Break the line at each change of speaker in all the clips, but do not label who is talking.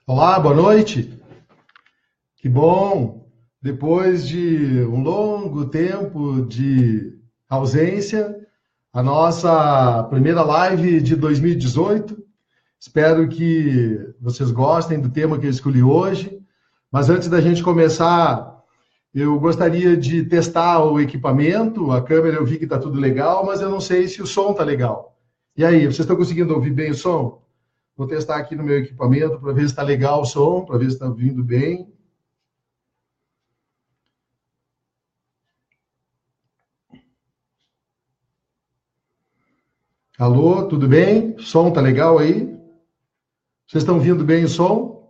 Olá, boa noite. Que bom. Depois de um longo tempo de ausência, a nossa primeira live de 2018. Espero que vocês gostem do tema que eu escolhi hoje. Mas antes da gente começar, eu gostaria de testar o equipamento. A câmera eu vi que está tudo legal, mas eu não sei se o som está legal. E aí, vocês estão conseguindo ouvir bem o som? Vou testar aqui no meu equipamento para ver se está legal o som, para ver se está vindo bem. Alô, tudo bem? O som tá legal aí? Vocês estão ouvindo bem o som?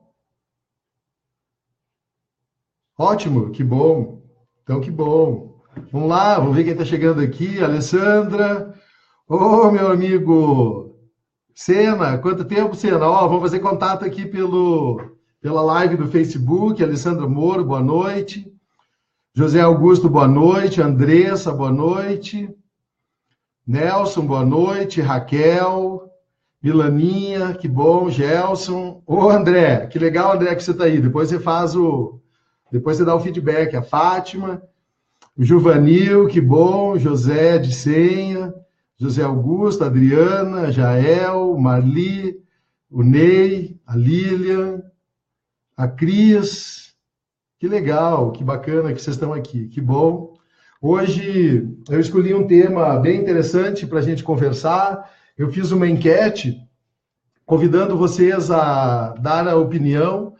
Ótimo, que bom. Então, que bom. Vamos lá, vamos ver quem está chegando aqui. Alessandra. Ô, meu amigo Sena, quanto tempo, Sena? Ó, vamos fazer contato aqui pela live do Facebook. Alessandra Moro, boa noite. José Augusto, boa noite. Andressa, boa noite. Nelson, boa noite. Raquel, Milaninha, que bom. Gelson. Ô, André, que legal, André, que você está aí. Depois você dá o feedback. A Fátima, o Juvanil, que bom. José de Senha, José Augusto, Adriana, Jael, Marli, o Ney, a Lilian, a Cris. Que legal, que bacana que vocês estão aqui. Que bom. Hoje eu escolhi um tema bem interessante para a gente conversar. Eu fiz uma enquete convidando vocês a dar a opinião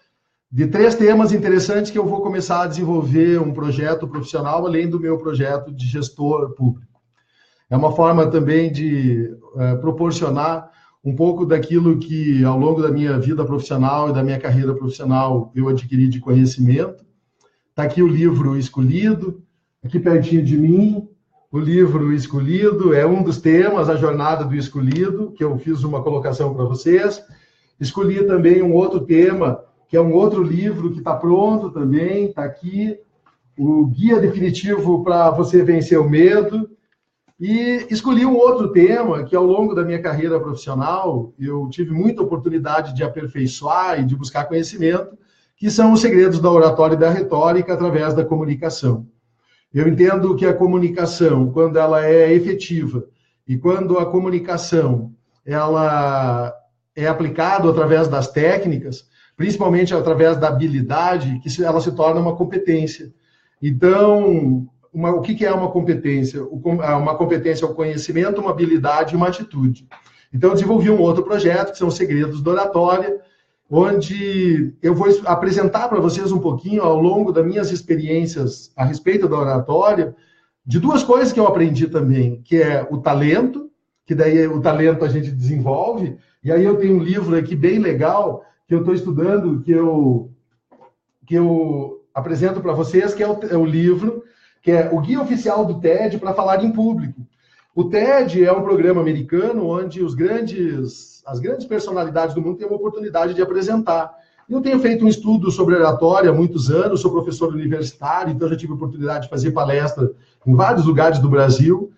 de 3 temas interessantes que eu vou começar a desenvolver um projeto profissional, além do meu projeto de gestor público. É uma forma também de proporcionar um pouco daquilo que, ao longo da minha vida profissional e da minha carreira profissional, eu adquiri de conhecimento. Está aqui o livro escolhido, aqui pertinho de mim, o livro escolhido, é um dos temas, a jornada do escolhido, que eu fiz uma colocação para vocês. Escolhi também um outro tema, que é um outro livro que está pronto também, está aqui, o Guia Definitivo para Você Vencer o Medo. E escolhi um outro tema, que ao longo da minha carreira profissional, eu tive muita oportunidade de aperfeiçoar e de buscar conhecimento, que são os segredos da oratória e da retórica através da comunicação. Eu entendo que a comunicação, quando ela é efetiva e quando a comunicação ela é aplicada através das técnicas, principalmente através da habilidade, que ela se torna uma competência. Então, o que é uma competência? Uma competência é o conhecimento, uma habilidade e uma atitude. Então, eu desenvolvi um outro projeto, que são os segredos da oratória, onde eu vou apresentar para vocês um pouquinho, ao longo das minhas experiências a respeito da oratória, de 2 coisas que eu aprendi também, que é o talento, que daí o talento a gente desenvolve, e aí eu tenho um livro aqui bem legal, que eu estou estudando, que eu apresento para vocês, que é o livro, que é o Guia Oficial do TED para Falar em Público. O TED é um programa americano onde as grandes personalidades do mundo têm uma oportunidade de apresentar. Eu tenho feito um estudo sobre oratória há muitos anos, sou professor universitário, então já tive a oportunidade de fazer palestra em vários lugares do Brasil.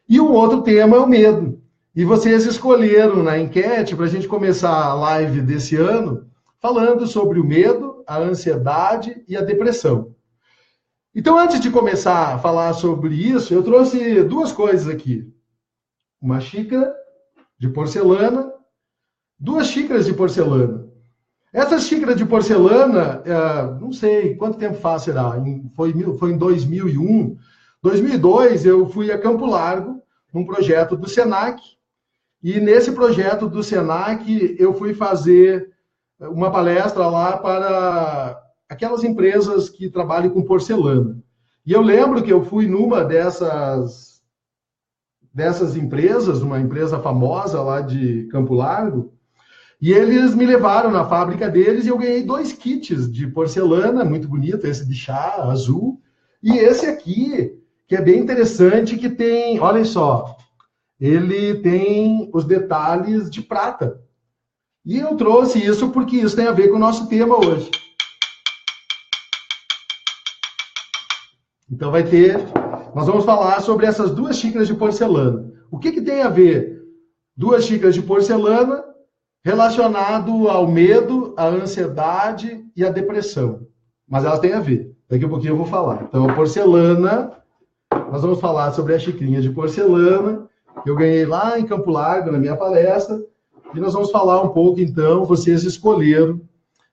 E o outro tema é o medo. E vocês escolheram na enquete, para a gente começar a live desse ano, falando sobre o medo, a ansiedade e a depressão. Então, antes de começar a falar sobre isso, eu trouxe 2 coisas aqui. Uma xícara de porcelana, 2 xícaras de porcelana. Essas xícaras de porcelana, não sei quanto tempo faz, será? Foi em 2001. 2002, eu fui a Campo Largo, num projeto do Senac, e nesse projeto do Senac, eu fui fazer uma palestra lá para aquelas empresas que trabalham com porcelana. E eu lembro que eu fui numa dessas empresas, uma empresa famosa lá de Campo Largo, e eles me levaram na fábrica deles e eu ganhei 2 kits de porcelana, muito bonito, esse de chá azul, e esse aqui, que é bem interessante, que tem, olhem só, ele tem os detalhes de prata. E eu trouxe isso porque isso tem a ver com o nosso tema hoje. Então nós vamos falar sobre essas 2 xícaras de porcelana. O que tem a ver 2 xícaras de porcelana relacionado ao medo, à ansiedade e à depressão. Mas elas têm a ver. Daqui a pouquinho eu vou falar. Então, a porcelana, nós vamos falar sobre a xicrinha de porcelana, que eu ganhei lá em Campo Largo, na minha palestra, e nós vamos falar um pouco, então, vocês escolheram,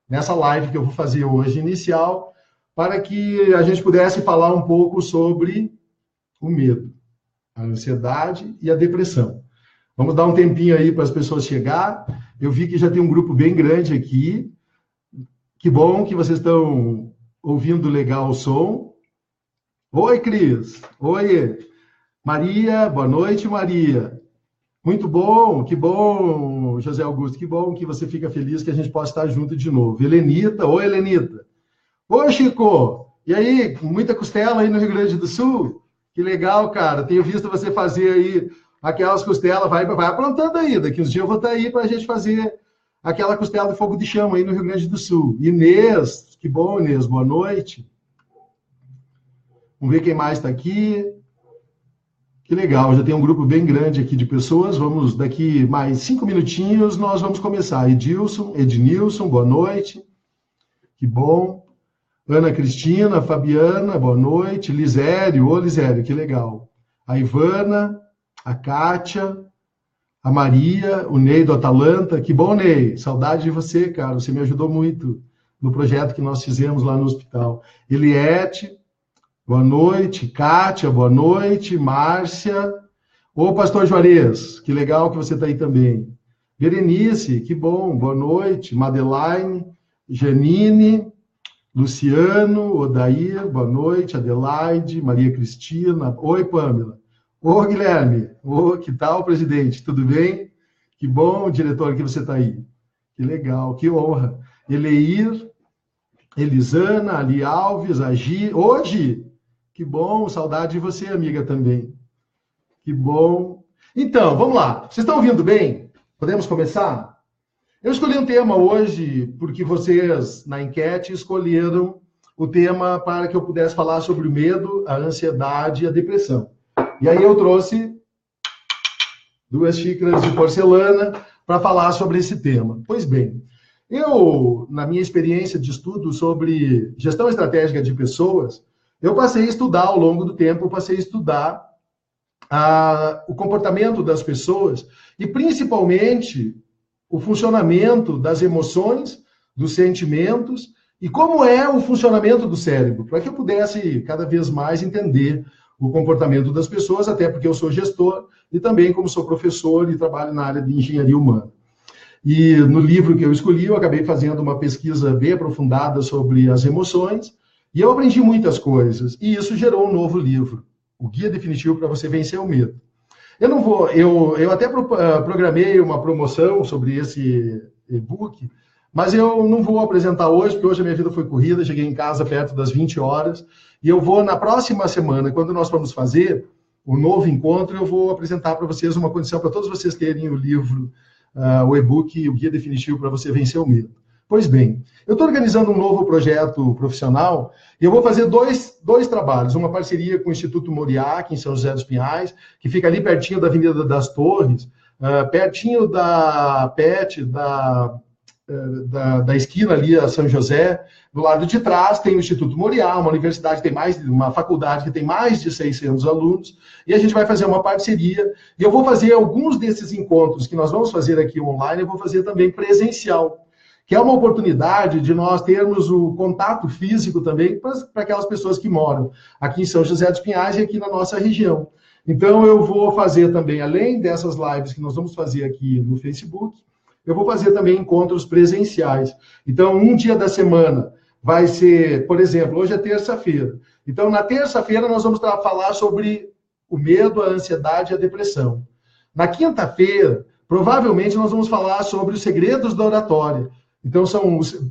nessa live que eu vou fazer hoje, inicial, para que a gente pudesse falar um pouco sobre o medo, a ansiedade e a depressão. Vamos dar um tempinho aí para as pessoas chegar. Eu vi que já tem um grupo bem grande aqui. Que bom que vocês estão ouvindo legal o som. Oi, Cris. Oi. Maria, boa noite, Maria. Muito bom, que bom, José Augusto, que bom que você fica feliz que a gente possa estar junto de novo. Helenita, oi, Helenita. Oi, Chico. E aí, muita costela aí no Rio Grande do Sul? Que legal, cara. Tenho visto você fazer aí aquelas costelas, vai aprontando aí. Daqui uns dias eu vou estar aí para a gente fazer aquela costela de fogo de chama aí no Rio Grande do Sul. Inês, que bom, Inês, boa noite. Vamos ver quem mais está aqui. Que legal, já tem um grupo bem grande aqui de pessoas. Vamos, daqui mais 5 minutinhos, nós vamos começar. Ednilson, boa noite. Que bom. Ana Cristina, Fabiana, boa noite. Lisério, ô Lisério, que legal. A Ivana, a Kátia, a Maria, o Ney do Atalanta. Que bom, Ney. Saudade de você, cara. Você me ajudou muito no projeto que nós fizemos lá no hospital. Eliette, boa noite. Kátia, boa noite. Márcia. Ô, Pastor Juarez, que legal que você está aí também. Berenice, que bom. Boa noite. Madeline, Janine, Luciano, Odair, boa noite. Adelaide, Maria Cristina. Oi, Pâmela. Ô, Guilherme, ô, que tal, presidente? Tudo bem? Que bom, diretor, que você está aí. Que legal, que honra. Eleir, Elisana, Ali Alves, Agi. Hoje, que bom, saudade de você, amiga, também. Que bom. Então, vamos lá. Vocês estão ouvindo bem? Podemos começar? Eu escolhi um tema hoje porque vocês, na enquete, escolheram o tema para que eu pudesse falar sobre o medo, a ansiedade e a depressão. E aí eu trouxe 2 xícaras de porcelana para falar sobre esse tema. Pois bem, eu, na minha experiência de estudo sobre gestão estratégica de pessoas, eu passei a estudar ao longo do tempo, o comportamento das pessoas e principalmente o funcionamento das emoções, dos sentimentos e como é o funcionamento do cérebro, para que eu pudesse cada vez mais entender o comportamento das pessoas, até porque eu sou gestor e também como sou professor e trabalho na área de engenharia humana. E no livro que eu escolhi, eu acabei fazendo uma pesquisa bem aprofundada sobre as emoções e eu aprendi muitas coisas. E isso gerou um novo livro, O Guia Definitivo para Você Vencer o Medo. Eu até programei uma promoção sobre esse e-book, mas eu não vou apresentar hoje, porque hoje a minha vida foi corrida, cheguei em casa perto das 20 horas, e eu vou, na próxima semana, quando nós formos fazer o novo encontro, eu vou apresentar para vocês uma condição para todos vocês terem o livro, o e-book, o Guia Definitivo para Você Vencer o Medo. Pois bem, eu estou organizando um novo projeto profissional e eu vou fazer dois trabalhos. Uma parceria com o Instituto Moriá, aqui em São José dos Pinhais, que fica ali pertinho da Avenida das Torres, pertinho da PET, da esquina ali, a São José. Do lado de trás tem o Instituto Moriá, uma universidade, uma faculdade que tem mais de 600 alunos, e a gente vai fazer uma parceria, e eu vou fazer alguns desses encontros que nós vamos fazer aqui online, eu vou fazer também presencial, que é uma oportunidade de nós termos o contato físico também para aquelas pessoas que moram aqui em São José dos Pinhais e aqui na nossa região. Então, eu vou fazer também, além dessas lives que nós vamos fazer aqui no Facebook, eu vou fazer também encontros presenciais. Então, um dia da semana vai ser, por exemplo, hoje é terça-feira. Então, na terça-feira, nós vamos falar sobre o medo, a ansiedade e a depressão. Na quinta-feira, provavelmente, nós vamos falar sobre os segredos da oratória. Então,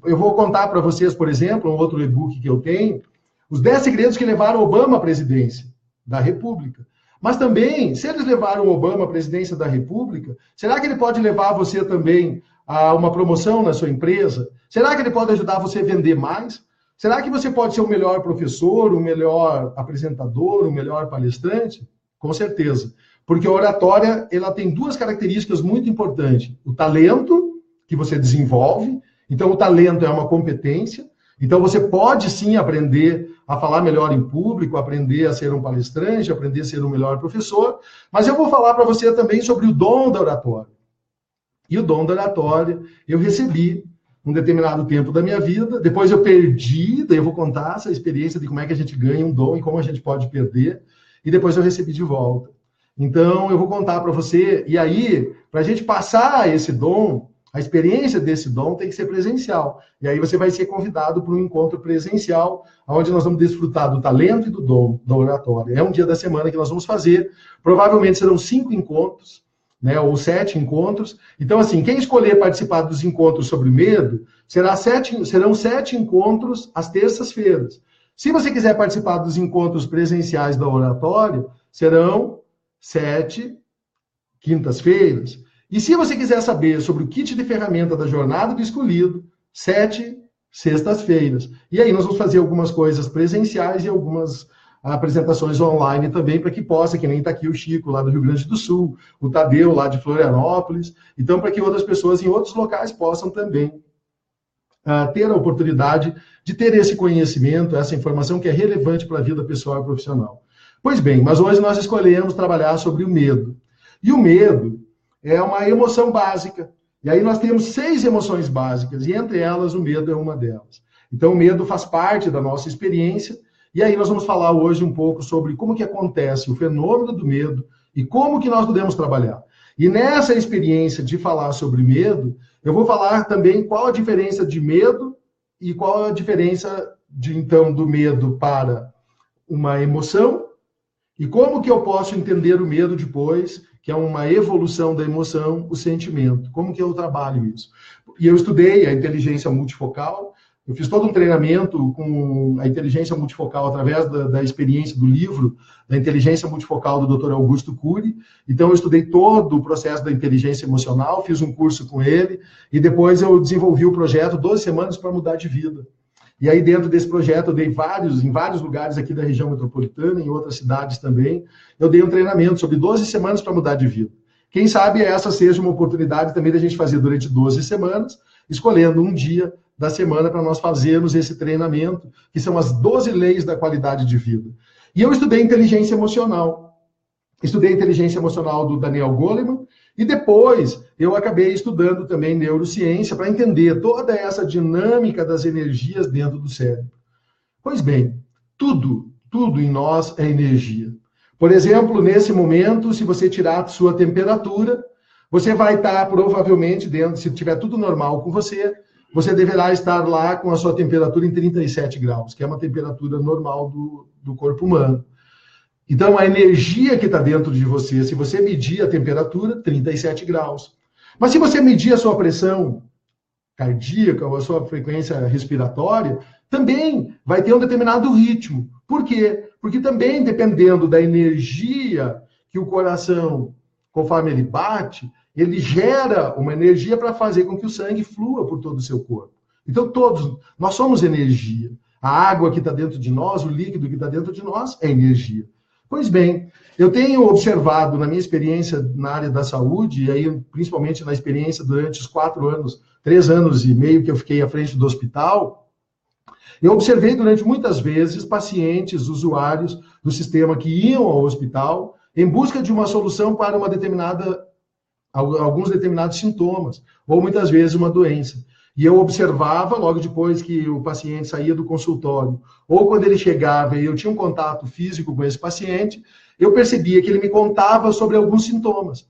eu vou contar para vocês, por exemplo, um outro e-book que eu tenho, os 10 segredos que levaram Obama à presidência da República. Mas também, se eles levaram Obama à presidência da República, será que ele pode levar você também a uma promoção na sua empresa? Será que ele pode ajudar você a vender mais? Será que você pode ser o melhor professor, o melhor apresentador, o melhor palestrante? Com certeza. Porque a oratória, ela tem 2 características muito importantes. O talento que você desenvolve. Então, o talento é uma competência. Então, você pode, sim, aprender a falar melhor em público, aprender a ser um palestrante, aprender a ser um melhor professor. Mas eu vou falar para você também sobre o dom da oratória. E o dom da oratória eu recebi um determinado tempo da minha vida, depois eu perdi, daí eu vou contar essa experiência de como é que a gente ganha um dom e como a gente pode perder, e depois eu recebi de volta. Então, eu vou contar para você, e aí, para a gente passar esse dom, a experiência desse dom tem que ser presencial. E aí você vai ser convidado para um encontro presencial, onde nós vamos desfrutar do talento e do dom da oratória. É um dia da semana que nós vamos fazer, provavelmente serão 5 encontros, né, ou 7 encontros. Então, assim, quem escolher participar dos encontros sobre medo, serão 7 encontros às terças-feiras. Se você quiser participar dos encontros presenciais da oratória, serão 7 quintas-feiras. E se você quiser saber sobre o kit de ferramenta da Jornada do Escolhido, 7 sextas-feiras. E aí nós vamos fazer algumas coisas presenciais e algumas apresentações online também, para que possa, que nem está aqui o Chico, lá do Rio Grande do Sul, o Tadeu, lá de Florianópolis, então para que outras pessoas em outros locais possam também ter a oportunidade de ter esse conhecimento, essa informação que é relevante para a vida pessoal e profissional. Pois bem, mas hoje nós escolhemos trabalhar sobre o medo. E o medo é uma emoção básica. E aí nós temos 6 emoções básicas, e entre elas o medo é uma delas. Então o medo faz parte da nossa experiência. E aí nós vamos falar hoje um pouco sobre como que acontece o fenômeno do medo e como que nós podemos trabalhar. E nessa experiência de falar sobre medo, eu vou falar também qual a diferença de medo e qual a diferença então do medo para uma emoção e como que eu posso entender o medo depois, que é uma evolução da emoção, o sentimento. Como que eu trabalho isso? E eu estudei a inteligência multifocal. Eu fiz todo um treinamento com a inteligência multifocal através da experiência do livro da inteligência multifocal do Dr. Augusto Cury. Então, eu estudei todo o processo da inteligência emocional, fiz um curso com ele, e depois eu desenvolvi o projeto 12 semanas para mudar de vida. E aí, dentro desse projeto, eu dei em vários lugares aqui da região metropolitana, em outras cidades também, eu dei um treinamento sobre 12 semanas para mudar de vida. Quem sabe essa seja uma oportunidade também da gente fazer durante 12 semanas, escolhendo um dia da semana para nós fazermos esse treinamento, que são as 12 leis da qualidade de vida. E eu estudei inteligência emocional. Estudei inteligência emocional do Daniel Goleman, e depois eu acabei estudando também neurociência para entender toda essa dinâmica das energias dentro do cérebro. Pois bem, tudo em nós é energia. Por exemplo, nesse momento, se você tirar a sua temperatura, você vai estar provavelmente dentro, se tiver tudo normal com você, você deverá estar lá com a sua temperatura em 37 graus, que é uma temperatura normal do corpo humano. Então, a energia que está dentro de você, se você medir a temperatura, 37 graus. Mas se você medir a sua pressão cardíaca ou a sua frequência respiratória, também vai ter um determinado ritmo. Por quê? Porque também, dependendo da energia que o coração, conforme ele bate, ele gera uma energia para fazer com que o sangue flua por todo o seu corpo. Então, nós somos energia. A água que está dentro de nós, o líquido que está dentro de nós, é energia. Pois bem, eu tenho observado na minha experiência na área da saúde, e aí principalmente na experiência durante os 3 anos e meio que eu fiquei à frente do hospital, eu observei durante muitas vezes pacientes, usuários do sistema que iam ao hospital em busca de uma solução para alguns determinados sintomas, ou muitas vezes uma doença. E eu observava, logo depois que o paciente saía do consultório, ou quando ele chegava e eu tinha um contato físico com esse paciente, eu percebia que ele me contava sobre alguns sintomas.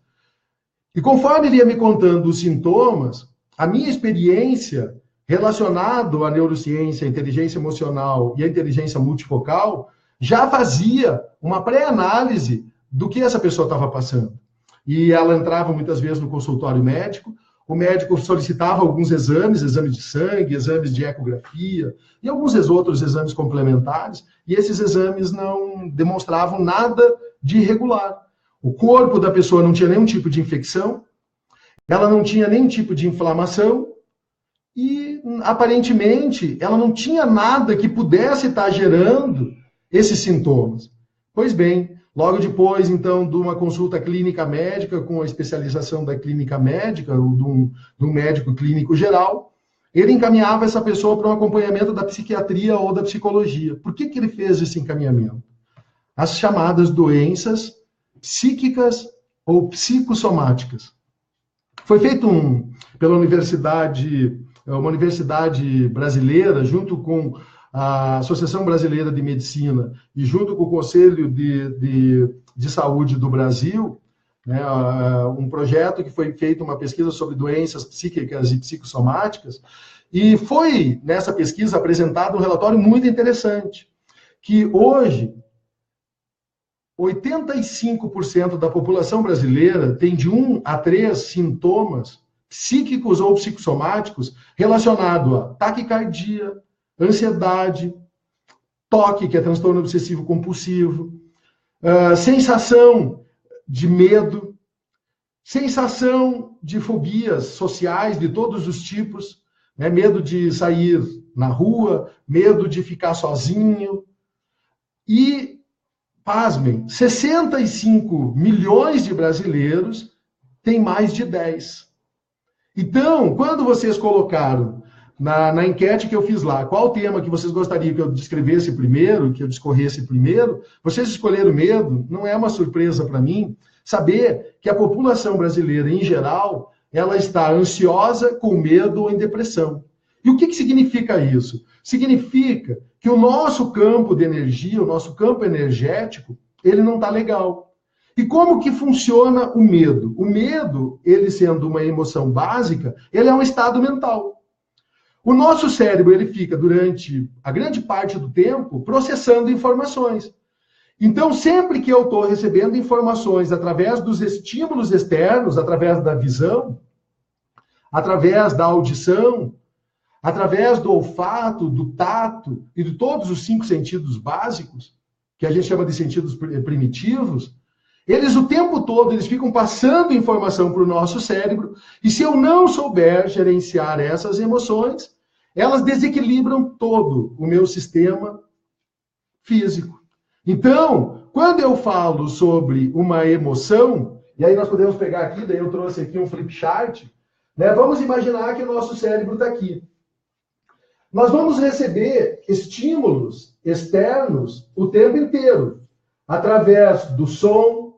E conforme ele ia me contando os sintomas, a minha experiência relacionada à neurociência, à inteligência emocional e à inteligência multifocal, já fazia uma pré-análise do que essa pessoa estava passando. E ela entrava muitas vezes no consultório médico, o médico solicitava alguns exames de sangue, exames de ecografia e alguns outros exames complementares, e esses exames não demonstravam nada de irregular. O corpo da pessoa não tinha nenhum tipo de infecção, ela não tinha nenhum tipo de inflamação e, aparentemente, ela não tinha nada que pudesse estar gerando esses sintomas. Pois bem, Logo depois, então, de uma consulta clínica médica, com a especialização da clínica médica, ou de um médico clínico geral, ele encaminhava essa pessoa para um acompanhamento da psiquiatria ou da psicologia. Por que ele fez esse encaminhamento? As chamadas doenças psíquicas ou psicossomáticas. Foi feito pela uma universidade brasileira, junto com a Associação Brasileira de Medicina e junto com o Conselho de Saúde do Brasil, né, um projeto que foi feito, uma pesquisa sobre doenças psíquicas e psicossomáticas, e foi, nessa pesquisa, apresentado um relatório muito interessante, que hoje 85% da população brasileira tem de 1 a 3 sintomas psíquicos ou psicossomáticos relacionados a taquicardia, ansiedade, toque, que é transtorno obsessivo compulsivo, sensação de medo, sensação de fobias sociais de todos os tipos, né? Medo de sair na rua, medo de ficar sozinho. E, pasmem, 65 milhões de brasileiros têm mais de 10. Então, quando vocês colocaram na enquete que eu fiz lá, qual tema que vocês gostariam que eu descrevesse primeiro, que eu discorresse primeiro, vocês escolheram medo. Não é uma surpresa para mim saber que a população brasileira, em geral, ela está ansiosa, com medo ou em depressão. E o que significa isso? Significa que o nosso campo de energia, o nosso campo energético, ele não está legal. E como que funciona o medo? O medo, ele sendo uma emoção básica, ele é um estado mental. O nosso cérebro, ele fica, durante a grande parte do tempo, processando informações. Então, sempre que eu estou recebendo informações através dos estímulos externos, através da visão, através da audição, através do olfato, do tato e de todos os 5 sentidos básicos, que a gente chama de sentidos primitivos, eles o tempo todo eles ficam passando informação para o nosso cérebro, e se eu não souber gerenciar essas emoções, elas desequilibram todo o meu sistema físico. Então, quando eu falo sobre uma emoção, e aí nós podemos pegar aqui, daí eu trouxe aqui um flip chart, né? Vamos imaginar que o nosso cérebro está aqui. Nós vamos receber estímulos externos o tempo inteiro, através do som,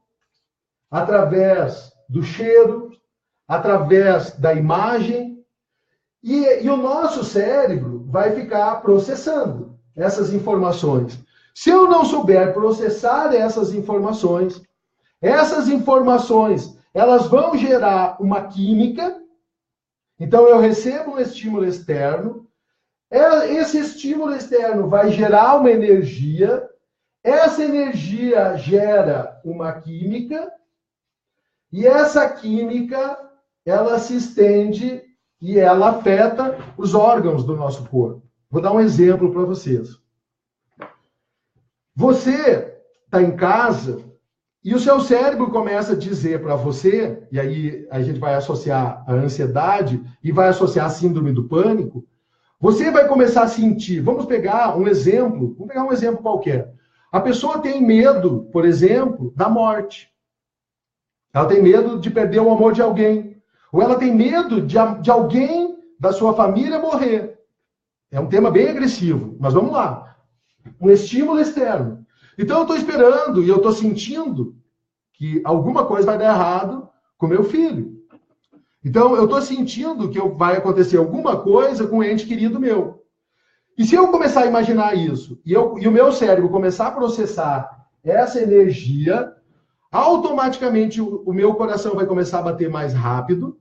através do cheiro, através da imagem, e o nosso cérebro vai ficar processando essas informações. Se eu não souber processar essas informações, elas vão gerar uma química. Então, eu recebo um estímulo externo, esse estímulo externo vai gerar uma energia, essa energia gera uma química, e essa química, ela se estende e ela afeta os órgãos do nosso corpo. Vou dar um exemplo para vocês. Você está em casa e o seu cérebro começa a dizer para você, e aí a gente vai associar a ansiedade e vai associar a síndrome do pânico, você vai começar a sentir, vamos pegar um exemplo qualquer. A pessoa tem medo, por exemplo, da morte. Ela tem medo de perder o amor de alguém. Ou ela tem medo de alguém da sua família morrer. É um tema bem agressivo, mas vamos lá. Um estímulo externo. Então eu estou esperando e eu estou sentindo que alguma coisa vai dar errado com meu filho. Então eu estou sentindo que vai acontecer alguma coisa com um ente querido meu. E se eu começar a imaginar isso, e o meu cérebro começar a processar essa energia, automaticamente o meu coração vai começar a bater mais rápido,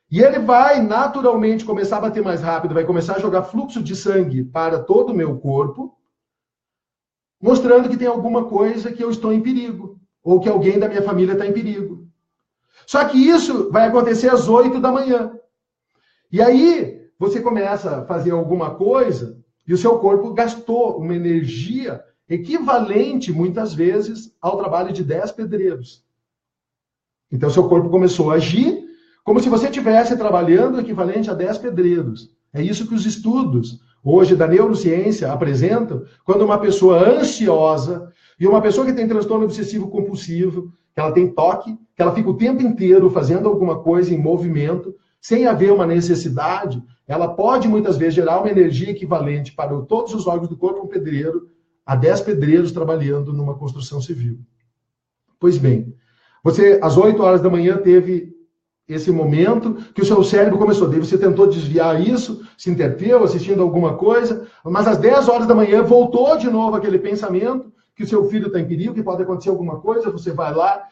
e ele vai naturalmente começar a bater mais rápido, vai começar a jogar fluxo de sangue para todo o meu corpo, mostrando que tem alguma coisa que eu estou em perigo, ou que alguém da minha família está em perigo. Só que isso vai acontecer às 8 da manhã. E aí, você começa a fazer alguma coisa, e o seu corpo gastou uma energia equivalente, muitas vezes, ao trabalho de 10 pedreiros. Então, seu corpo começou a agir como se você estivesse trabalhando equivalente a 10 pedreiros. É isso que os estudos, hoje, da neurociência apresentam, quando uma pessoa ansiosa E uma pessoa que tem transtorno obsessivo compulsivo, que ela tem toque, que ela fica o tempo inteiro fazendo alguma coisa em movimento, sem haver uma necessidade, ela pode muitas vezes gerar uma energia equivalente para todos os órgãos do corpo, um pedreiro, a 10 pedreiros trabalhando numa construção civil. Pois bem, você às 8 horas da manhã teve esse momento que o seu cérebro começou, daí você tentou desviar isso, se entreteu assistindo alguma coisa, mas às 10 horas da manhã voltou de novo aquele pensamento que o seu filho está em perigo, que pode acontecer alguma coisa, você vai lá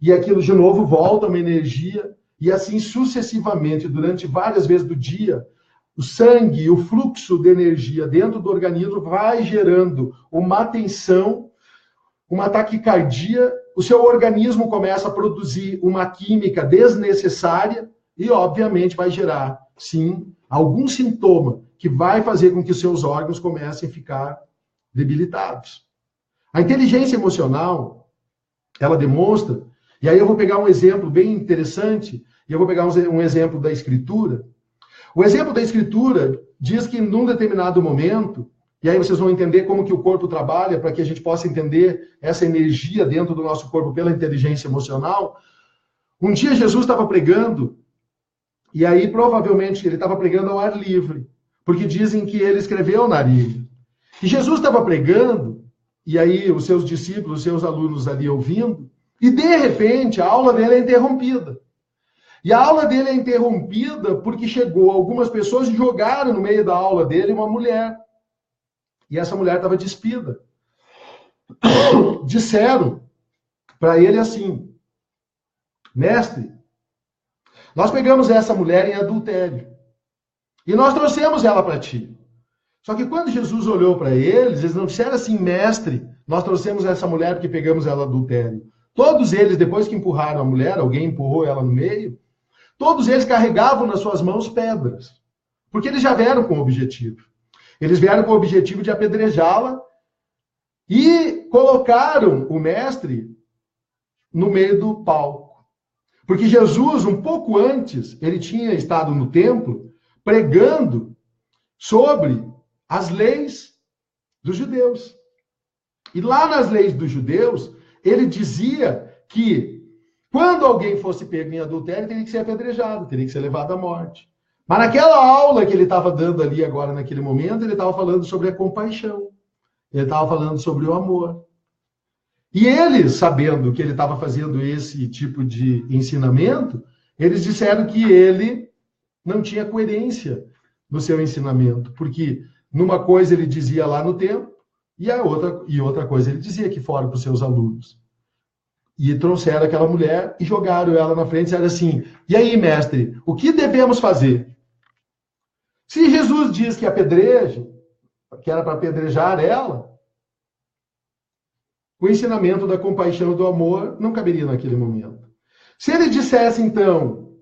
e aquilo de novo volta, uma energia, e assim sucessivamente, durante várias vezes do dia, o sangue, o fluxo de energia dentro do organismo vai gerando uma tensão, uma taquicardia, o seu organismo começa a produzir uma química desnecessária e, obviamente, vai gerar, sim, algum sintoma que vai fazer com que os seus órgãos comecem a ficar debilitados. A inteligência emocional, ela demonstra, e aí eu vou pegar um exemplo bem interessante, e eu vou pegar um exemplo da Escritura. O exemplo da Escritura diz que num determinado momento, e aí vocês vão entender como que o corpo trabalha, para que a gente possa entender essa energia dentro do nosso corpo pela inteligência emocional. Um dia Jesus estava pregando, e aí provavelmente ele estava pregando ao ar livre, porque dizem que ele escreveu na areia. E Jesus estava pregando, e aí os seus discípulos, os seus alunos ali ouvindo, e de repente a aula dele é interrompida. E a aula dele é interrompida porque chegou algumas pessoas e jogaram no meio da aula dele uma mulher. E essa mulher estava despida. Disseram para ele assim: mestre, nós pegamos essa mulher em adultério e nós trouxemos ela para ti. Só que quando Jesus olhou para eles, eles não disseram assim: mestre, nós trouxemos essa mulher porque pegamos ela em adultério. Todos eles, depois que empurraram a mulher, alguém empurrou ela no meio, todos eles carregavam nas suas mãos pedras, porque eles já vieram com o objetivo. Eles vieram com o objetivo de apedrejá-la e colocaram o mestre no meio do palco. Porque Jesus, um pouco antes, ele tinha estado no templo pregando sobre as leis dos judeus. E lá nas leis dos judeus, ele dizia que quando alguém fosse pego em adultério, teria que ser apedrejado, teria que ser levado à morte. Mas naquela aula que ele estava dando ali agora, naquele momento, ele estava falando sobre a compaixão. Ele estava falando sobre o amor. E eles, sabendo que ele estava fazendo esse tipo de ensinamento, eles disseram que ele não tinha coerência no seu ensinamento. Porque numa coisa ele dizia lá no templo, e outra coisa ele dizia aqui fora para os seus alunos. E trouxeram aquela mulher e jogaram ela na frente e disseram assim: e aí, mestre, o que devemos fazer? Se Jesus diz que apedreje, que era para apedrejar ela, o ensinamento da compaixão e do amor não caberia naquele momento. Se ele dissesse, então,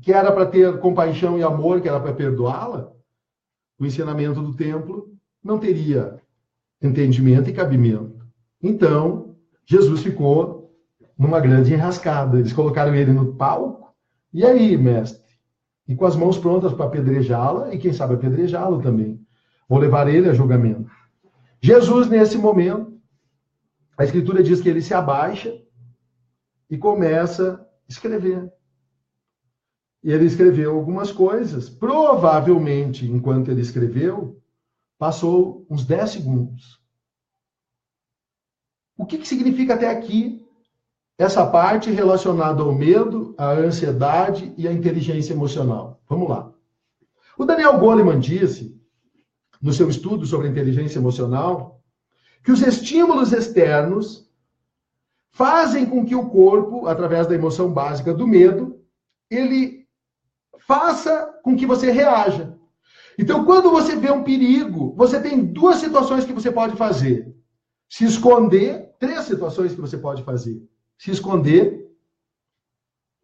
que era para ter compaixão e amor, que era para perdoá-la, o ensinamento do templo não teria entendimento e cabimento. Então, Jesus ficou numa grande enrascada. Eles colocaram ele no palco. E aí, mestre? E com as mãos prontas para apedrejá-la, e quem sabe apedrejá-lo também. Ou levar ele a julgamento. Jesus, nesse momento, a Escritura diz que ele se abaixa e começa a escrever. E ele escreveu algumas coisas. Provavelmente, enquanto ele escreveu, passou uns 10 segundos. O que significa até aqui essa parte relacionada ao medo, à ansiedade e à inteligência emocional? Vamos lá. O Daniel Goleman disse, no seu estudo sobre a inteligência emocional, que os estímulos externos fazem com que o corpo, através da emoção básica do medo, ele faça com que você reaja. Então, quando você vê um perigo, você tem 2 situações que você pode fazer. Se esconder, 3 situações que você pode fazer. Se esconder,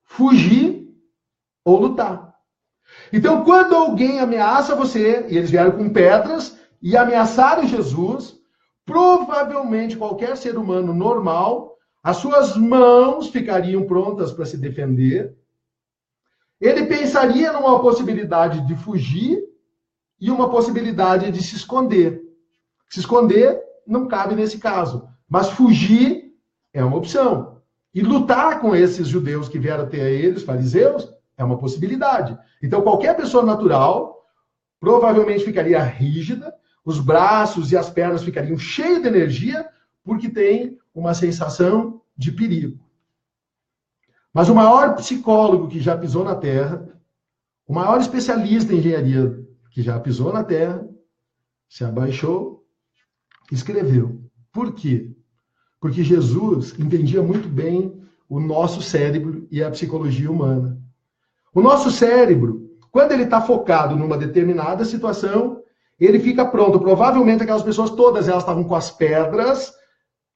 fugir ou lutar. Então, quando alguém ameaça você, e eles vieram com pedras e ameaçaram Jesus, provavelmente qualquer ser humano normal, as suas mãos ficariam prontas para se defender. Ele pensaria numa possibilidade de fugir e uma possibilidade de se esconder. Se esconder não cabe nesse caso. Mas fugir é uma opção. E lutar com esses judeus que vieram até eles, fariseus, é uma possibilidade. Então, qualquer pessoa natural provavelmente ficaria rígida, os braços e as pernas ficariam cheios de energia, porque tem uma sensação de perigo. Mas o maior psicólogo que já pisou na Terra, o maior especialista em engenharia que já pisou na Terra, se abaixou, escreveu. Por quê? Porque Jesus entendia muito bem o nosso cérebro e a psicologia humana. O nosso cérebro, quando ele está focado numa determinada situação, ele fica pronto. Provavelmente aquelas pessoas todas, elas estavam com as pedras,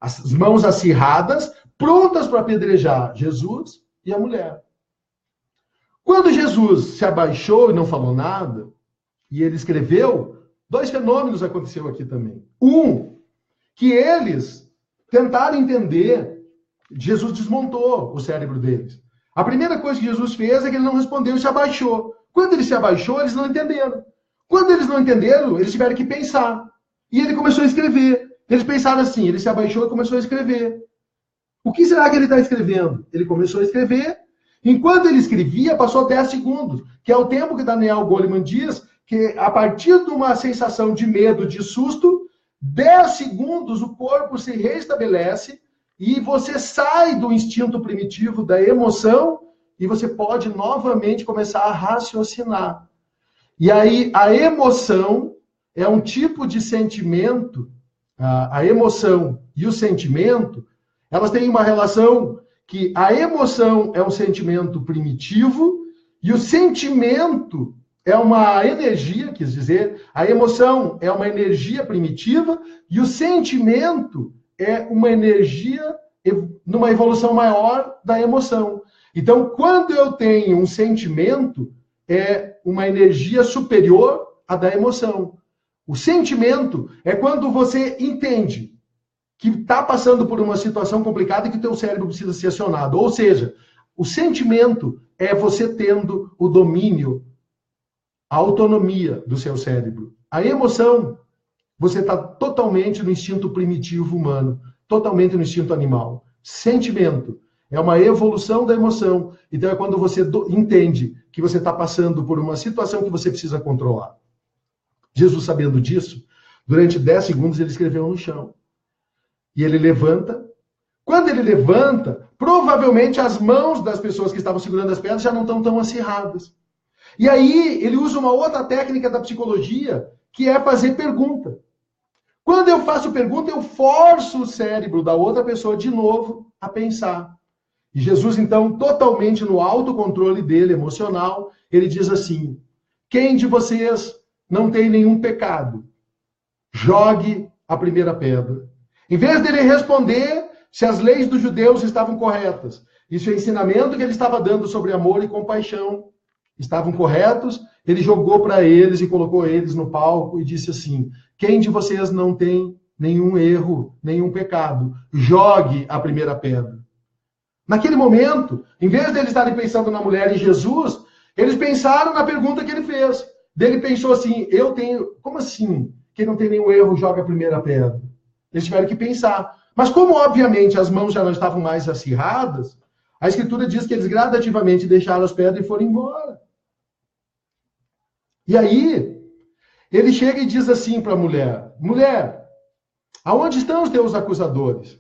as mãos acirradas, prontas para apedrejar Jesus e a mulher. Quando Jesus se abaixou e não falou nada, e ele escreveu, dois fenômenos aconteceram aqui também. Um, que eles tentaram entender, Jesus desmontou o cérebro deles. A primeira coisa que Jesus fez é que ele não respondeu e se abaixou. Quando ele se abaixou, eles não entenderam. Quando eles não entenderam, eles tiveram que pensar. E ele começou a escrever. Eles pensaram assim, ele se abaixou e começou a escrever. O que será que ele está escrevendo? Ele começou a escrever. Enquanto ele escrevia, passou 10 segundos, que é o tempo que Daniel Goleman diz que a partir de uma sensação de medo, de susto, 10 segundos o corpo se restabelece e você sai do instinto primitivo da emoção e você pode novamente começar a raciocinar. E aí a emoção é um tipo de sentimento, a emoção e o sentimento, elas têm uma relação que a emoção é um sentimento primitivo e o sentimento é uma energia, quis dizer, a emoção é uma energia primitiva e o sentimento é uma energia numa evolução maior da emoção. Então, quando eu tenho um sentimento, é uma energia superior à da emoção. O sentimento é quando você entende que está passando por uma situação complicada e que o teu cérebro precisa ser acionado. Ou seja, o sentimento é você tendo o domínio, a autonomia do seu cérebro. A emoção, você está totalmente no instinto primitivo humano, totalmente no instinto animal. Sentimento é uma evolução da emoção. Então é quando você entende que você está passando por uma situação que você precisa controlar. Jesus, sabendo disso, durante 10 segundos ele escreveu no chão. E ele levanta. Quando ele levanta, provavelmente as mãos das pessoas que estavam segurando as pedras já não estão tão acirradas. E aí ele usa uma outra técnica da psicologia, que é fazer pergunta. Quando eu faço pergunta, eu forço o cérebro da outra pessoa de novo a pensar. E Jesus, então, totalmente no autocontrole dele, emocional, ele diz assim: quem de vocês não tem nenhum pecado? Jogue a primeira pedra. Em vez dele responder se as leis dos judeus estavam corretas, e se o ensinamento que ele estava dando sobre amor e compaixão estavam corretos, ele jogou para eles e colocou eles no palco e disse assim: quem de vocês não tem nenhum erro, nenhum pecado? Jogue a primeira pedra. Naquele momento, em vez de eles estarem pensando na mulher e Jesus, eles pensaram na pergunta que ele fez. Ele pensou assim: eu tenho... Como assim? Quem não tem nenhum erro joga a primeira pedra? Eles tiveram que pensar. Mas como, obviamente, as mãos já não estavam mais acirradas, a Escritura diz que eles gradativamente deixaram as pedras e foram embora. E aí, ele chega e diz assim para a mulher: mulher, aonde estão os teus acusadores?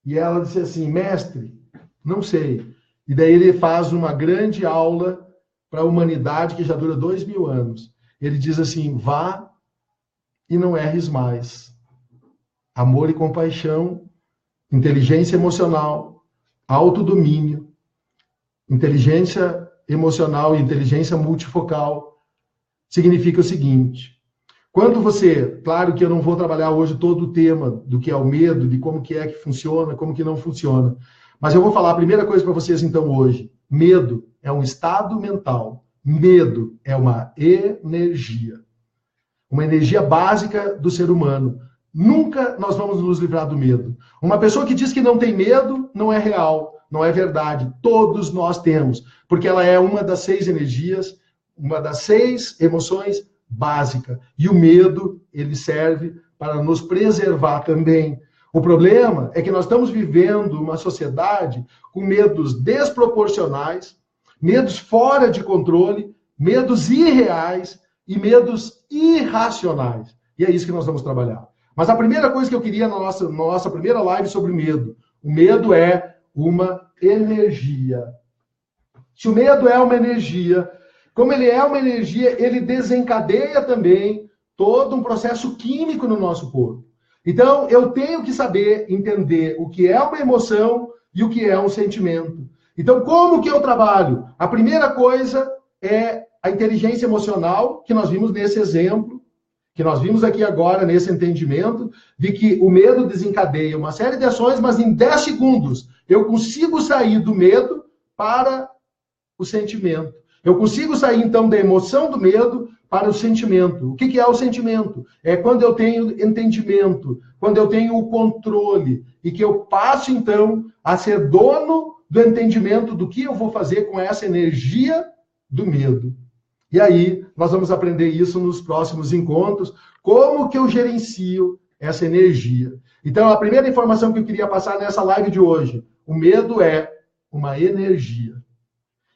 E ela disse assim: mestre, não sei. E daí ele faz uma grande aula para a humanidade que já dura 2000 anos. Ele diz assim: vá e não erres mais. Amor e compaixão, inteligência emocional, autodomínio, inteligência emocional e inteligência multifocal, significa o seguinte: quando você, claro que eu não vou trabalhar hoje todo o tema do que é o medo, de como que é que funciona, como que não funciona, mas eu vou falar a primeira coisa para vocês então hoje. Medo é um estado mental, medo é uma energia básica do ser humano. Nunca nós vamos nos livrar do medo. Uma pessoa que diz que não tem medo não é real, não é verdade. Todos nós temos, porque ela é uma das 6 energias, uma das 6 emoções básicas. E o medo, ele serve para nos preservar também. O problema é que nós estamos vivendo uma sociedade com medos desproporcionais, medos fora de controle, medos irreais e medos irracionais. E é isso que nós vamos trabalhar. Mas a primeira coisa que eu queria na nossa primeira live sobre medo, o medo é uma energia. Se o medo é uma energia, como ele é uma energia, ele desencadeia também todo um processo químico no nosso corpo. Então, eu tenho que saber entender o que é uma emoção e o que é um sentimento. Então, como que eu trabalho? A primeira coisa é a inteligência emocional, que nós vimos nesse exemplo, que nós vimos aqui agora nesse entendimento, de que o medo desencadeia uma série de ações, mas em 10 segundos eu consigo sair do medo para o sentimento. Eu consigo sair, então, da emoção do medo para o sentimento. O que é o sentimento? É quando eu tenho entendimento, quando eu tenho o controle, e que eu passo, então, a ser dono do entendimento do que eu vou fazer com essa energia do medo. E aí, nós vamos aprender isso nos próximos encontros, como que eu gerencio essa energia. Então, a primeira informação que eu queria passar nessa live de hoje, o medo é uma energia.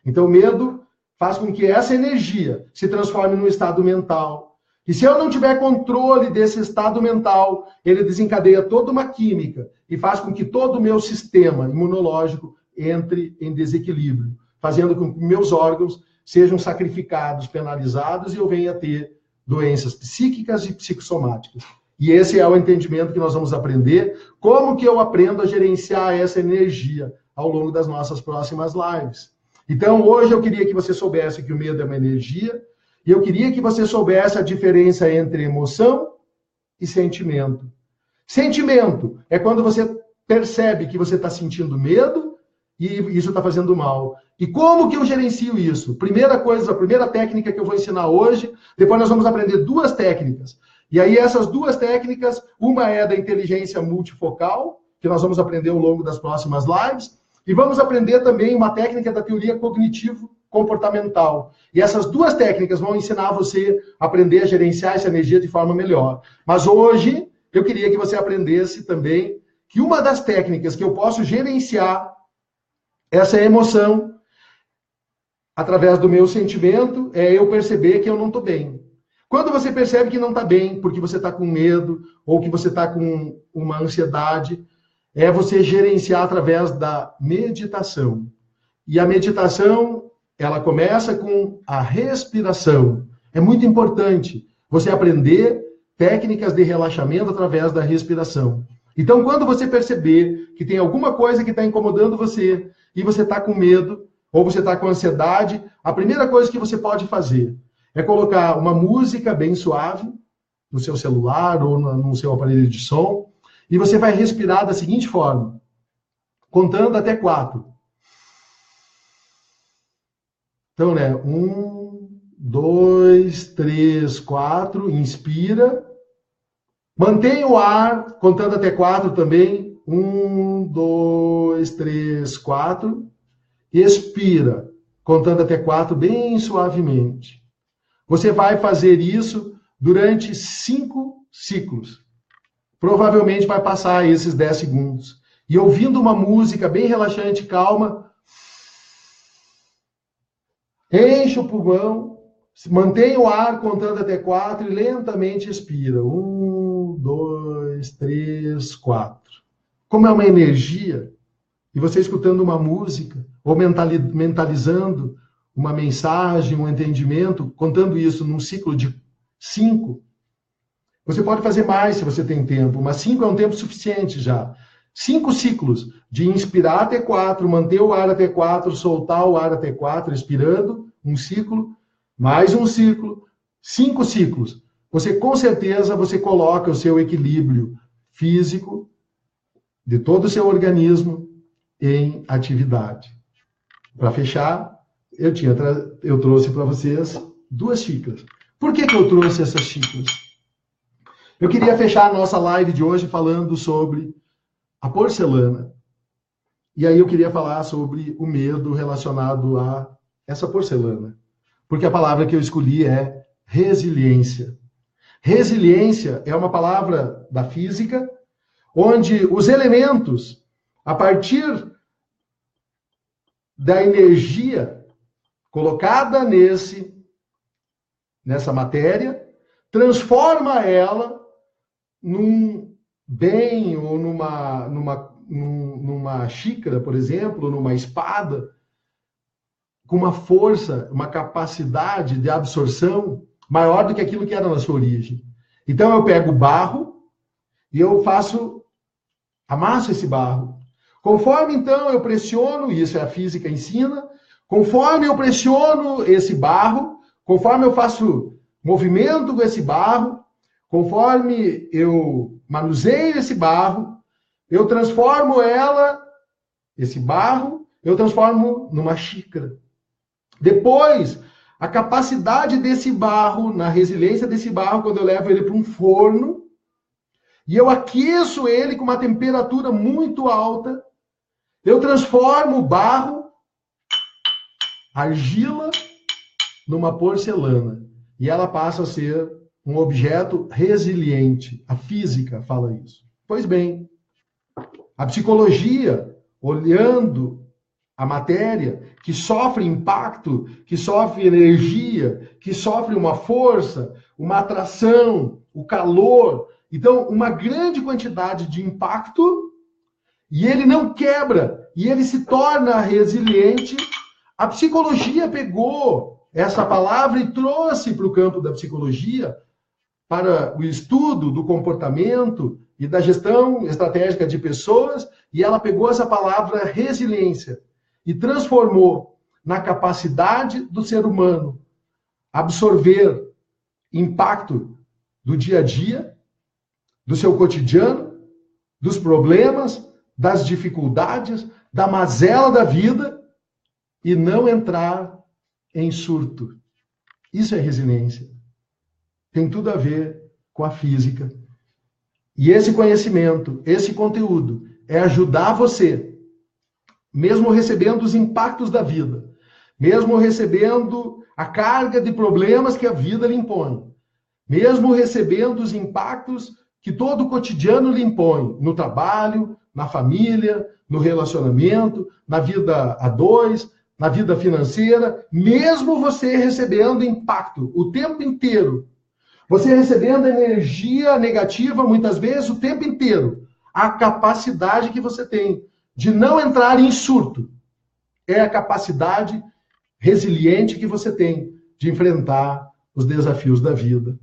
Então, o medo faz com que essa energia se transforme num estado mental. E se eu não tiver controle desse estado mental, ele desencadeia toda uma química e faz com que todo o meu sistema imunológico entre em desequilíbrio, fazendo com que meus órgãos sejam sacrificados, penalizados, e eu venha a ter doenças psíquicas e psicossomáticas. E esse é o entendimento que nós vamos aprender, como que eu aprendo a gerenciar essa energia ao longo das nossas próximas lives. Então, hoje eu queria que você soubesse que o medo é uma energia, e eu queria que você soubesse a diferença entre emoção e sentimento. Sentimento é quando você percebe que você está sentindo medo e isso está fazendo mal. E como que eu gerencio isso? Primeira coisa, a primeira técnica que eu vou ensinar hoje, depois nós vamos aprender 2 técnicas. E aí essas 2 técnicas, uma é da inteligência multifocal, que nós vamos aprender ao longo das próximas lives, e vamos aprender também uma técnica da teoria cognitivo-comportamental. E essas 2 técnicas vão ensinar você a aprender a gerenciar essa energia de forma melhor. Mas hoje, eu queria que você aprendesse também que uma das técnicas que eu posso gerenciar essa emoção através do meu sentimento é eu perceber que eu não estou bem. Quando você percebe que não está bem, porque você está com medo, ou que você está com uma ansiedade, é você gerenciar através da meditação. E a meditação, ela começa com a respiração. É muito importante você aprender técnicas de relaxamento através da respiração. Então, quando você perceber que tem alguma coisa que está incomodando você, e você está com medo, ou você está com ansiedade, a primeira coisa que você pode fazer é colocar uma música bem suave no seu celular ou no seu aparelho de som, e você vai respirar da seguinte forma, contando até 4. Então, né? 1, 2, 3, 4, inspira. Mantenha o ar, contando até 4 também. 1, 2, 3, 4. Expira, contando até 4, bem suavemente. Você vai fazer isso durante 5 ciclos. Provavelmente vai passar esses 10 segundos. E ouvindo uma música bem relaxante, calma, enche o pulmão, mantenha o ar contando até 4 e lentamente expira. 1, 2, 3, 4. Como é uma energia, e você escutando uma música, ou mentalizando uma mensagem, um entendimento, contando isso num ciclo de 5, você pode fazer mais se você tem tempo, mas 5 é um tempo suficiente já. 5 ciclos de inspirar até 4, manter o ar até 4, soltar o ar até 4, expirando, um ciclo, mais um ciclo, 5 ciclos. Você, com certeza, você coloca o seu equilíbrio físico de todo o seu organismo em atividade. Para fechar, eu trouxe para vocês 2 xícaras. Por que eu trouxe essas xícaras? Eu queria fechar a nossa live de hoje falando sobre a porcelana. E aí eu queria falar sobre o medo relacionado a essa porcelana. Porque a palavra que eu escolhi é resiliência. Resiliência é uma palavra da física, onde os elementos, a partir da energia colocada nessa matéria, transforma ela num bem ou numa xícara, por exemplo, numa espada, com uma força, uma capacidade de absorção maior do que aquilo que era na sua origem. Então eu pego o barro e eu amasso esse barro. Conforme então eu pressiono, e isso a física ensina, conforme eu pressiono esse barro, conforme eu faço movimento com esse barro, conforme eu manuseio esse barro, eu transformo esse barro, eu transformo numa xícara. Depois, a capacidade desse barro, na resiliência desse barro, quando eu levo ele para um forno, e eu aqueço ele com uma temperatura muito alta, eu transformo o barro, argila, numa porcelana. E ela passa a ser um objeto resiliente. A física fala isso. Pois bem, a psicologia, olhando a matéria, que sofre impacto, que sofre energia, que sofre uma força, uma atração, o calor. Então, uma grande quantidade de impacto, e ele não quebra, e ele se torna resiliente. A psicologia pegou essa palavra e trouxe para o campo da psicologia, para o estudo do comportamento e da gestão estratégica de pessoas, e ela pegou essa palavra resiliência e transformou na capacidade do ser humano absorver impacto do dia a dia, do seu cotidiano, dos problemas, das dificuldades, da mazela da vida e não entrar em surto. Isso é resiliência. Tem tudo a ver com a física. E esse conhecimento, esse conteúdo, é ajudar você, mesmo recebendo os impactos da vida, mesmo recebendo a carga de problemas que a vida lhe impõe, mesmo recebendo os impactos que todo o cotidiano lhe impõe, no trabalho, na família, no relacionamento, na vida a dois, na vida financeira, mesmo você recebendo impacto o tempo inteiro, você recebendo energia negativa muitas vezes o tempo inteiro, a capacidade que você tem de não entrar em surto é a capacidade resiliente que você tem de enfrentar os desafios da vida.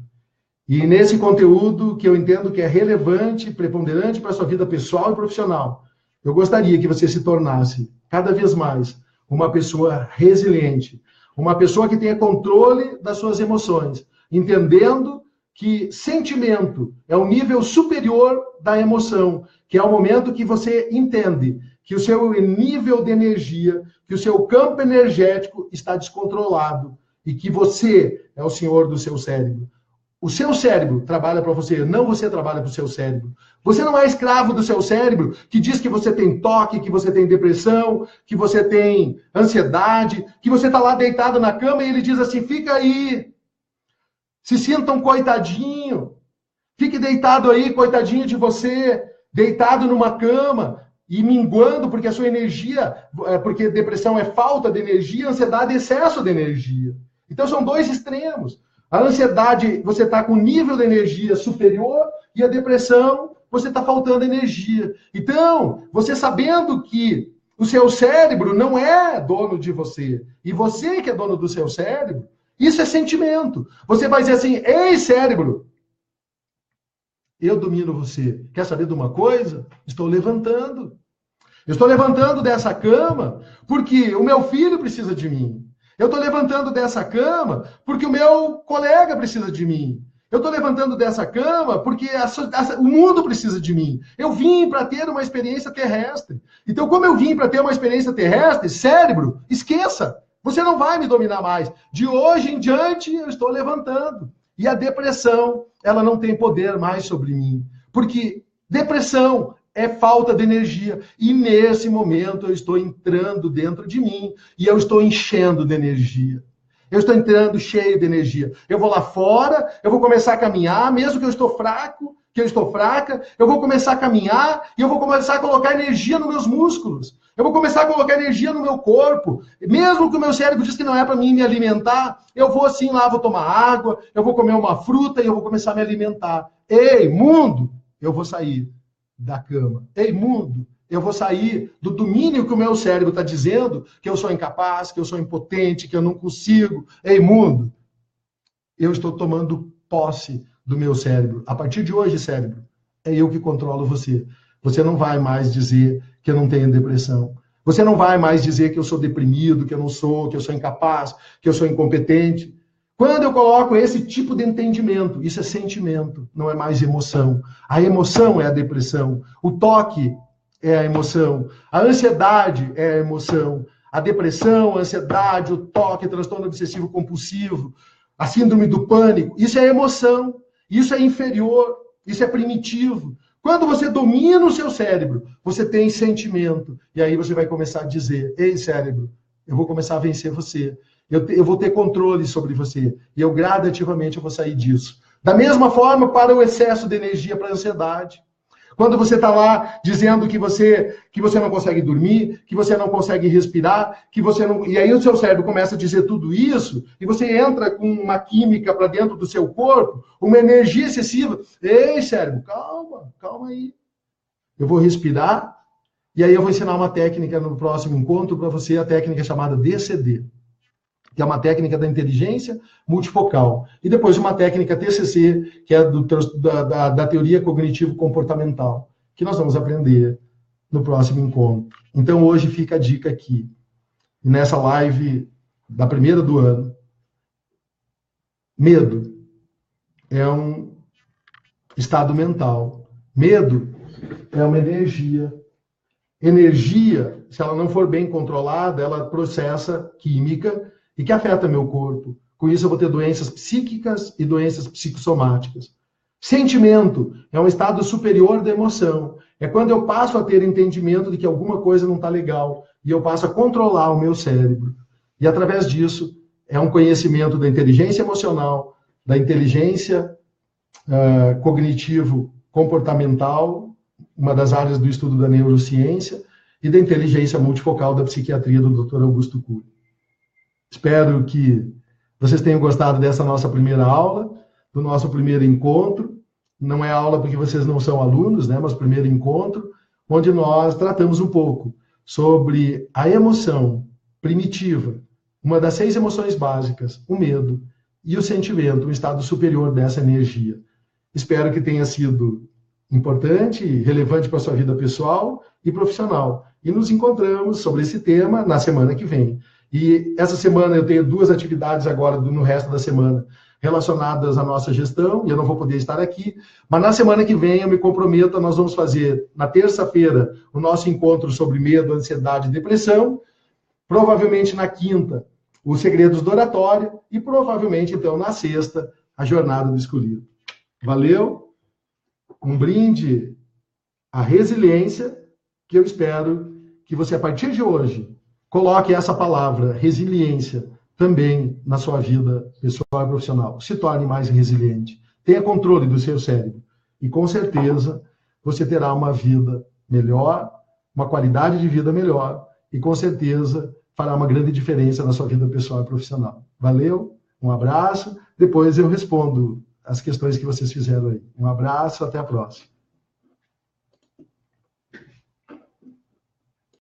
E nesse conteúdo que eu entendo que é relevante, preponderante para a sua vida pessoal e profissional, eu gostaria que você se tornasse cada vez mais uma pessoa resiliente, uma pessoa que tenha controle das suas emoções, entendendo que sentimento é um nível superior da emoção, que é o momento que você entende que o seu nível de energia, que o seu campo energético está descontrolado e que você é o senhor do seu cérebro. O seu cérebro trabalha para você, não você trabalha para o seu cérebro. Você não é escravo do seu cérebro, que diz que você tem toque, que você tem depressão, que você tem ansiedade, que você está lá deitado na cama e ele diz assim, fica aí, se sinta um coitadinho, fique deitado aí, coitadinho de você, deitado numa cama e minguando, porque a sua energia, porque depressão é falta de energia, ansiedade é excesso de energia. Então são dois extremos. A ansiedade, você está com nível de energia superior e a depressão, você está faltando energia. Então, você sabendo que o seu cérebro não é dono de você, e você que é dono do seu cérebro, isso é sentimento. Você vai dizer assim, ei, cérebro, eu domino você. Quer saber de uma coisa? Estou levantando. Eu estou levantando dessa cama porque o meu filho precisa de mim. Eu estou levantando dessa cama porque o meu colega precisa de mim. Eu estou levantando dessa cama porque o mundo precisa de mim. Eu vim para ter uma experiência terrestre. Então, como eu vim para ter uma experiência terrestre, cérebro, esqueça. Você não vai me dominar mais. De hoje em diante, eu estou levantando. E a depressão, ela não tem poder mais sobre mim. Porque depressão é falta de energia. E nesse momento eu estou entrando dentro de mim e eu estou enchendo de energia. Eu estou entrando cheio de energia. Eu vou lá fora, eu vou começar a caminhar, mesmo que eu estou fraco, que eu estou fraca, eu vou começar a caminhar e eu vou começar a colocar energia nos meus músculos. Eu vou começar a colocar energia no meu corpo. Mesmo que o meu cérebro diz que não é para mim me alimentar, eu vou assim lá, vou tomar água, eu vou comer uma fruta e eu vou começar a me alimentar. Ei, mundo, eu vou sair da cama. Ei, mundo, eu vou sair do domínio que o meu cérebro está dizendo que eu sou incapaz, que eu sou impotente, que eu não consigo. Ei, mundo, eu estou tomando posse do meu cérebro. A partir de hoje, cérebro, é eu que controlo você. Você não vai mais dizer que eu não tenho depressão. Você não vai mais dizer que eu sou deprimido, que eu não sou, que eu sou incapaz, que eu sou incompetente. Quando eu coloco esse tipo de entendimento, isso é sentimento, não é mais emoção. A emoção é a depressão. O toque é a emoção. A ansiedade é a emoção. A depressão, a ansiedade, o toque, transtorno obsessivo compulsivo, a síndrome do pânico, isso é emoção. Isso é inferior, isso é primitivo. Quando você domina o seu cérebro, você tem sentimento. E aí você vai começar a dizer, ei, cérebro, eu vou começar a vencer você. Eu vou ter controle sobre você. E eu gradativamente vou sair disso. Da mesma forma, para o excesso de energia, para a ansiedade. Quando você está lá dizendo que você não consegue dormir, que você não consegue respirar, que você não... E aí o seu cérebro começa a dizer tudo isso, e você entra com uma química para dentro do seu corpo, uma energia excessiva. Ei, cérebro, calma aí. Eu vou respirar, e aí eu vou ensinar uma técnica no próximo encontro para você, a técnica chamada DCD, que é uma técnica da inteligência multifocal. E depois uma técnica TCC, que é da teoria cognitivo-comportamental, que nós vamos aprender no próximo encontro. Então, hoje fica a dica aqui. E nessa live da primeira do ano, medo é um estado mental. Medo é uma energia. Energia, se ela não for bem controlada, ela processa química e que afeta meu corpo. Com isso eu vou ter doenças psíquicas e doenças psicossomáticas. Sentimento é um estado superior da emoção. É quando eu passo a ter entendimento de que alguma coisa não está legal e eu passo a controlar o meu cérebro. E através disso é um conhecimento da inteligência emocional, da inteligência cognitivo-comportamental, uma das áreas do estudo da neurociência, e da inteligência multifocal da psiquiatria do Dr. Augusto Cury. Espero que vocês tenham gostado dessa nossa primeira aula, do nosso primeiro encontro. Não é aula porque vocês não são alunos, né? Mas primeiro encontro, onde nós tratamos um pouco sobre a emoção primitiva, uma das 6 emoções básicas, o medo, e o sentimento, um estado superior dessa energia. Espero que tenha sido importante e relevante para a sua vida pessoal e profissional. E nos encontramos sobre esse tema na semana que vem. E essa semana eu tenho 2 atividades agora no resto da semana relacionadas à nossa gestão, e eu não vou poder estar aqui, mas na semana que vem eu me comprometo, nós vamos fazer na terça-feira o nosso encontro sobre medo, ansiedade e depressão, provavelmente na quinta os segredos do oratório e provavelmente então na sexta a jornada do escolhido. Valeu? Um brinde à resiliência, que eu espero que você a partir de hoje coloque essa palavra, resiliência, também na sua vida pessoal e profissional. Se torne mais resiliente. Tenha controle do seu cérebro. E, com certeza, você terá uma vida melhor, uma qualidade de vida melhor. E, com certeza, fará uma grande diferença na sua vida pessoal e profissional. Valeu? Um abraço. Depois eu respondo as questões que vocês fizeram aí. Um abraço. Até a próxima.